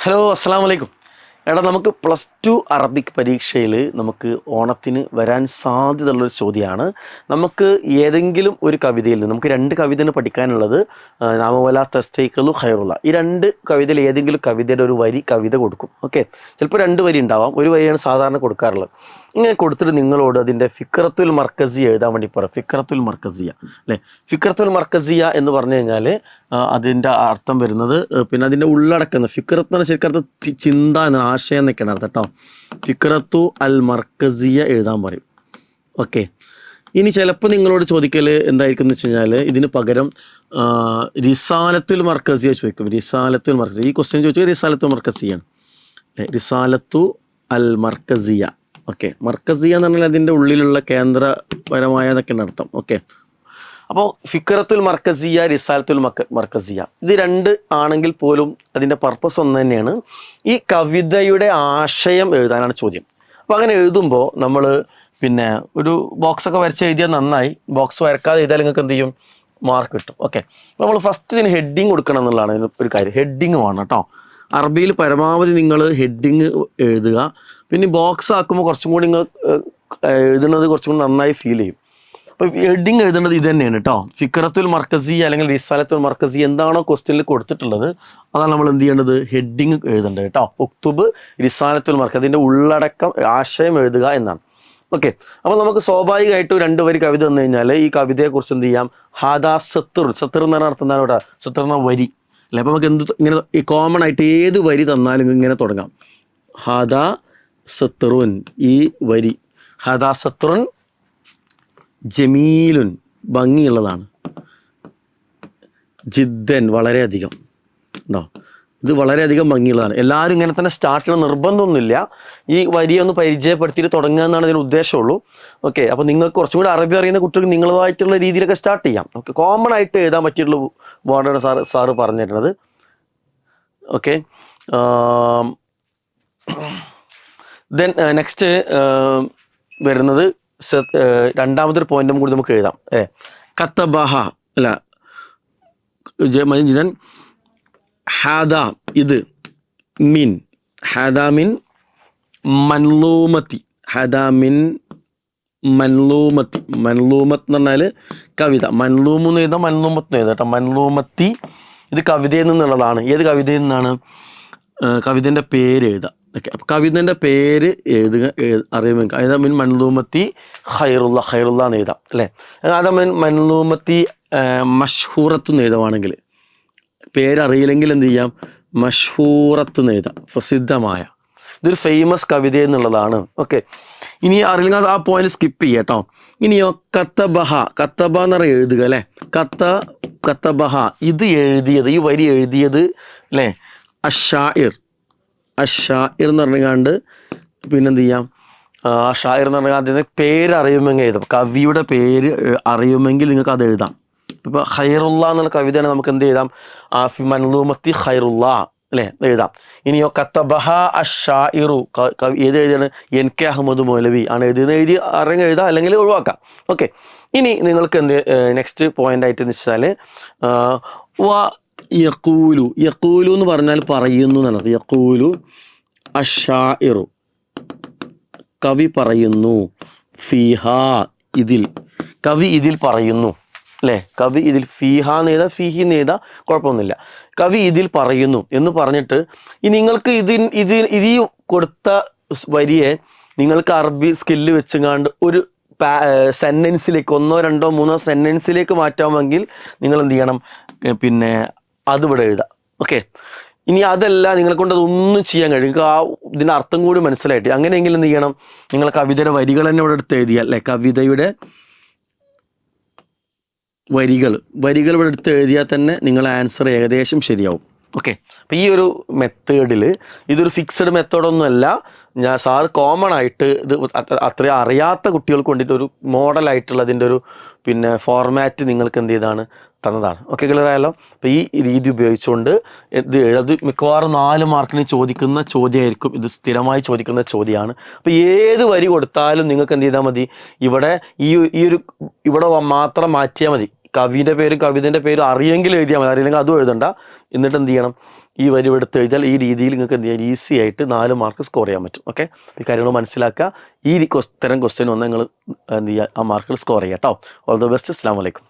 Hello, അസ്സലാമു അലൈക്കും. എടാ, നമുക്ക് +2 അറബിക് പരീക്ഷയിൽ നമുക്ക് ഓണത്തിന് വരാൻ സാധ്യതയുള്ളൊരു ചോദ്യമാണ്. നമുക്ക് ഏതെങ്കിലും ഒരു കവിതയിൽ നിന്ന് നമുക്ക് 2 കവിതയാണ് പഠിക്കാനുള്ളത്. നാമവല തസ്തൈഖലു ഖൈറുള്ള, ഈ 2 കവിതയിൽ ഏതെങ്കിലും കവിതയുടെ ഒരു വരി കവിത കൊടുക്കും. ഓക്കെ, ചിലപ്പോൾ 2 വരി ഉണ്ടാവാം, ഒരു വരിയാണ് സാധാരണ കൊടുക്കാറുള്ളത്. ഇങ്ങനെ കൊടുത്തിട്ട് നിങ്ങളോട് അതിൻ്റെ ഫിക്രത്തുൽ മർക്കസിയ എഴുതാൻ വേണ്ടി പറയാം. ഫിക്രത്തുൽ മർക്കസിയ അല്ലേ. ഫിക്രത്തുൽ മർക്കസിയ എന്ന് പറഞ്ഞു കഴിഞ്ഞാൽ അതിൻ്റെ അർത്ഥം വരുന്നത്, പിന്നെ അതിൻ്റെ ഉള്ളടക്കുന്ന ഫിക്രത്ത് എന്ന് പറഞ്ഞാൽ ശരിക്കും ചിന്ത എന്ന ആശയം എന്നൊക്കെയാണ് അർത്ഥം കേട്ടോ. ഫിക്രത്തു അൽ മർക്കസിയ എഴുതാൻ പറയും. ഓക്കെ, ഇനി ചിലപ്പോൾ നിങ്ങളോട് ചോദിക്കൽ എന്തായിരിക്കും എന്ന് വെച്ച് കഴിഞ്ഞാൽ ഇതിന് പകരം റിസാലത്തുൽ മർക്കസിയ ചോദിക്കും. റിസാലത്തുൽ മർക്കസിയ, ഈ ക്വസ്റ്റ്യൻ ചോദിച്ചാൽ റിസാലത്തുൽ മർക്കസിയാണ്. റിസാലത്തു അൽ മർക്കസിയ. ഓക്കെ, മർക്കസിയ എന്ന് പറഞ്ഞാൽ അതിൻ്റെ ഉള്ളിലുള്ള കേന്ദ്രപരമായതൊക്കെയാണ് അർത്ഥം. ഓക്കെ, അപ്പോൾ ഫിക്രത്തുൽ മർക്കസിയ, റിസാലത്തുൽ മർക്കസിയ, ഇത് 2 ആണെങ്കിൽ പോലും അതിൻ്റെ പർപ്പസ് ഒന്ന് തന്നെയാണ്. ഈ കവിതയുടെ ആശയം എഴുതാനാണ് ചോദ്യം. അപ്പോൾ അങ്ങനെ എഴുതുമ്പോൾ നമ്മൾ പിന്നെ ഒരു ബോക്സൊക്കെ വരച്ച് എഴുതിയാൽ നന്നായി. ബോക്സ് വരക്കാതെ എഴുതിയാൽ നിങ്ങൾക്ക് എന്ത് ചെയ്യും? മാർക്ക് കിട്ടും. ഓക്കെ, നമ്മൾ ഫസ്റ്റ് ഇതിന് ഹെഡിങ് കൊടുക്കണം എന്നുള്ളതാണ് ഒരു കാര്യം. ഹെഡിങ് വേണം കേട്ടോ. അറബിയിൽ പരമാവധി നിങ്ങൾ ഹെഡിങ് എഴുതുക. പിന്നെ ബോക്സ് ആക്കുമ്പോൾ കുറച്ചും കൂടി നിങ്ങൾ എഴുതുന്നത് കുറച്ചും കൂടി നന്നായി ഫീൽ ചെയ്യും. അപ്പോൾ ഹെഡിങ് എഴുതേണ്ടത് ഇത് തന്നെയാണ് കേട്ടോ. ഫിക്രത്തുൽ മർക്കസി അല്ലെങ്കിൽ റിസാലത്തുൽ മർക്കസി എന്താണോ ക്വസ്റ്റ്യനിൽ കൊടുത്തിട്ടുള്ളത് അതാണ് നമ്മൾ എന്ത് ചെയ്യേണ്ടത്? ഹെഡിങ് എഴുതേണ്ടത് കേട്ടോ. ഉക്തുബ് റിസാലത്തുൽ മർക്കസി, അതിൻ്റെ ഉള്ളടക്കം ആശയം എഴുതുക എന്നാണ്. ഓക്കെ, അപ്പോൾ നമുക്ക് സ്വാഭാവികമായിട്ടും 2 വരി കവിത വന്നു കഴിഞ്ഞാൽ ഈ കവിതയെക്കുറിച്ച് എന്ത് ചെയ്യാം? ഹാദാ സത്തുർ. സത്തുർ എന്ന് പറഞ്ഞ അർത്ഥം എന്താണ് ഇവിടെ? സത്തുർ എന്ന വരി അല്ലെ. അപ്പോൾ നമുക്ക് ഇങ്ങനെ ഈ കോമൺ ആയിട്ട് ഏത് വരി തന്നാലും ഇങ്ങനെ തുടങ്ങാം. ഹാദാ സത്തുറുൻ, ഈ വരി. ഹാദാ സത്തുറുൻ ജമീലുൻ, ഭംഗിയുള്ളതാണ്. ജിദ്ദൻ, വളരെയധികം. ഉണ്ടോ? ഇത് വളരെയധികം ഭംഗിയുള്ളതാണ്. എല്ലാവരും ഇങ്ങനെ തന്നെ സ്റ്റാർട്ട് ചെയ്യണം നിർബന്ധമൊന്നുമില്ല. ഈ വരിയൊന്ന് പരിചയപ്പെടുത്തിയിട്ട് തുടങ്ങുക എന്നാണ് ഇതിന് ഉദ്ദേശമുള്ളൂ. ഓക്കെ, അപ്പോൾ നിങ്ങൾക്ക് കുറച്ചും കൂടി അറബി അറിയുന്ന കുട്ടികൾക്ക് നിങ്ങളതായിട്ടുള്ള രീതിയിലൊക്കെ സ്റ്റാർട്ട് ചെയ്യാം. ഓക്കെ, കോമൺ ആയിട്ട് എഴുതാൻ പറ്റിയിട്ടുള്ള വേർഡാണ് സാറ് പറഞ്ഞു തരുന്നത്. ഓക്കെ, ദെൻ നെക്സ്റ്റ് വരുന്നത് രണ്ടാമതൊരു പോയിന്റും കൂടി നമുക്ക് എഴുതാം. കത്തബഹ അല്ല മജിദൻ ഹാദ, ഇത് മിൻ ഹാദ മിൻ മൻലൂമത്തി. ഹാദ മിൻ മൻലൂമത്തി. മൻലൂമത്ത് എന്ന് പറഞ്ഞാൽ കവിത. മൻലൂമെന്ന് എഴുതാം, മൻലൂമത്ത് എഴുതാം കേട്ടോ. മൻലൂമത്തി, ഇത് കവിതയിൽ നിന്നുള്ളതാണ്. ഏത് കവിതയിൽ നിന്നാണ്? കവിതേൻ്റെ പേര് എഴുതാം. ഓക്കെ, അപ്പോൾ കവിതേൻ്റെ പേര് എഴുതുക അറിയുമെങ്കിൽ അതായത് മിൻ മൻലൂമത്തി ഖൈറുള്ള, ഖൈറുള്ള എന്ന് എഴുതാം അല്ലേ. അതായത് മിൻ മൻലൂമത്തി മഷ്ഹൂറത്ത് എന്ന് എഴുതുവാണെങ്കിൽ, പേരറിയില്ലെങ്കിൽ എന്ത് ചെയ്യാം? മഷ്ഹൂറത്ത് എന്ന് എഴുതാം, പ്രസിദ്ധമായ. ഇതൊരു ഫേമസ് കവിത എന്നുള്ളതാണ്. ഓക്കെ, ഇനി അറിയില്ലെങ്കിൽ ആ പോയിന്റ് സ്കിപ്പ് ചെയ്യാം കേട്ടോ. ഇനിയോ കത്തബഹ, കത്തബ എന്ന് പറഞ്ഞാൽ എഴുതുക അല്ലേ. കത്തബഹ, ഇത് എഴുതിയത്, ഈ വരി എഴുതിയത് അല്ലേ അഷായിർ. അഷായിർ എന്ന് പറഞ്ഞാണ്ട് പിന്നെന്ത് ചെയ്യാം? ഷായിർ എന്ന് പറഞ്ഞാൽ അതിൻ്റെ പേര് അറിയുമെങ്കിൽ എഴുതാം. കവിയുടെ പേര് അറിയുമെങ്കിൽ നിങ്ങൾക്ക് അത് എഴുതാം. ഇപ്പോൾ ഖൈറുള്ള എന്നുള്ള കവിതയാണ്, നമുക്ക് എന്ത് എഴുതാം? മൻലൂമത്തി ഖൈറുള്ള അല്ലേ എഴുതാം. ഇനിയോ കത്തബഹ അഷായിറു, ഏത് എഴുതിയാണ്? NK അഹമ്മദ് മൗലവി ആണ് എഴുതി അറിയാൻ എഴുതാം, അല്ലെങ്കിൽ ഒഴിവാക്കാം. ഓക്കെ, ഇനി നിങ്ങൾക്ക് എന്ത് നെക്സ്റ്റ് പോയിന്റ് ആയിട്ട് എന്ന് വെച്ചാൽ യഖൂലു. യഖൂലു എന്ന് പറഞ്ഞാൽ പറയുന്നു എന്നാണ്. യഖൂലു അഷായിറു, കവി പറയുന്നു. ഫീഹ, ഇതിൽ. കവി ഇതിൽ പറയുന്നു അല്ലേ. കവി ഇതിൽ. ഫീഹ എന്ന് എഴുതാ, ഫീഹി എന്ന് എഴുതാ, കുഴപ്പമൊന്നുമില്ല. കവി ഇതിൽ പറയുന്നു എന്ന് പറഞ്ഞിട്ട് ഈ നിങ്ങൾക്ക് ഈ കൊടുത്ത വരിയെ നിങ്ങൾക്ക് അറബി സ്കില്ല് വെച്ചുകൊണ്ട് ഒരു സെൻറ്റൻസിലേക്ക് 1, 2, 3 സെൻറ്റൻസിലേക്ക് മാറ്റാമെങ്കിൽ നിങ്ങൾ എന്ത് ചെയ്യണം? പിന്നെ അതിവിടെ എഴുതാം. ഓക്കെ, ഇനി അതല്ല നിങ്ങളെ കൊണ്ട് അതൊന്നും ചെയ്യാൻ കഴിയും, നിങ്ങൾക്ക് ആ ഇതിൻ്റെ അർത്ഥം കൂടി മനസ്സിലായിട്ട്, അങ്ങനെയെങ്കിൽ എന്ത് ചെയ്യണം? നിങ്ങൾ കവിതയുടെ വരികൾ തന്നെ ഇവിടെ എടുത്ത് എഴുതിയാൽ അല്ലേ. കവിതയുടെ വരികൾ ഇവിടെ എടുത്ത് എഴുതിയാൽ തന്നെ നിങ്ങളെ ആൻസർ ഏകദേശം ശരിയാവും. ഓക്കെ, അപ്പോൾ ഈ ഒരു മെത്തേഡിൽ, ഇതൊരു ഫിക്സഡ് മെത്തേഡൊന്നുമല്ല. സാറ് കോമൺ ആയിട്ട് ഇത് അത്രയും അറിയാത്ത കുട്ടികൾക്ക് വേണ്ടിയിട്ട് ഒരു മോഡലായിട്ടുള്ള അതിൻ്റെ ഒരു പിന്നെ ഫോർമാറ്റ് നിങ്ങൾക്ക് എന്ത് ചെയ്താണ് തന്നതാണ്. ഓക്കെ, ക്ലിയർ ആയല്ലോ. അപ്പോൾ ഈ രീതി ഉപയോഗിച്ചുകൊണ്ട് അത് മിക്കവാറും 4 മാർക്കിന് ചോദിക്കുന്ന ചോദ്യമായിരിക്കും. ഇത് സ്ഥിരമായി ചോദിക്കുന്ന ചോദ്യമാണ്. അപ്പോൾ ഏത് വരി കൊടുത്താലും നിങ്ങൾക്ക് എന്ത് ചെയ്താൽ മതി? ഇവിടെ ഇവിടെ മാത്രം മാറ്റിയാൽ മതി. കവിയുടെ പേരും കവിതേൻ്റെ പേരും അറിയെങ്കിൽ എഴുതിയാൽ മതി, അറിയില്ലെങ്കിൽ അതും എഴുതണ്ട. എന്നിട്ട് എന്ത് ചെയ്യണം? ഈ വരി എടുത്ത് എഴുതിയാൽ ഈ രീതിയിൽ നിങ്ങൾക്ക് എന്ത് ചെയ്യാം, ഈസി ആയിട്ട് 4 മാർക്ക് സ്കോർ ചെയ്യാൻ പറ്റും. ഓക്കെ, ഈ കാര്യങ്ങൾ മനസ്സിലാക്കുക. ഈ തരം ക്വസ്റ്റ്യൻ വന്നാൽ നിങ്ങൾ എന്ത് ചെയ്യുക, ആ മാർക്കുകൾ സ്കോർ ചെയ്യുക കേട്ടോ. All the best. അസ്സലാമു അലൈക്കും.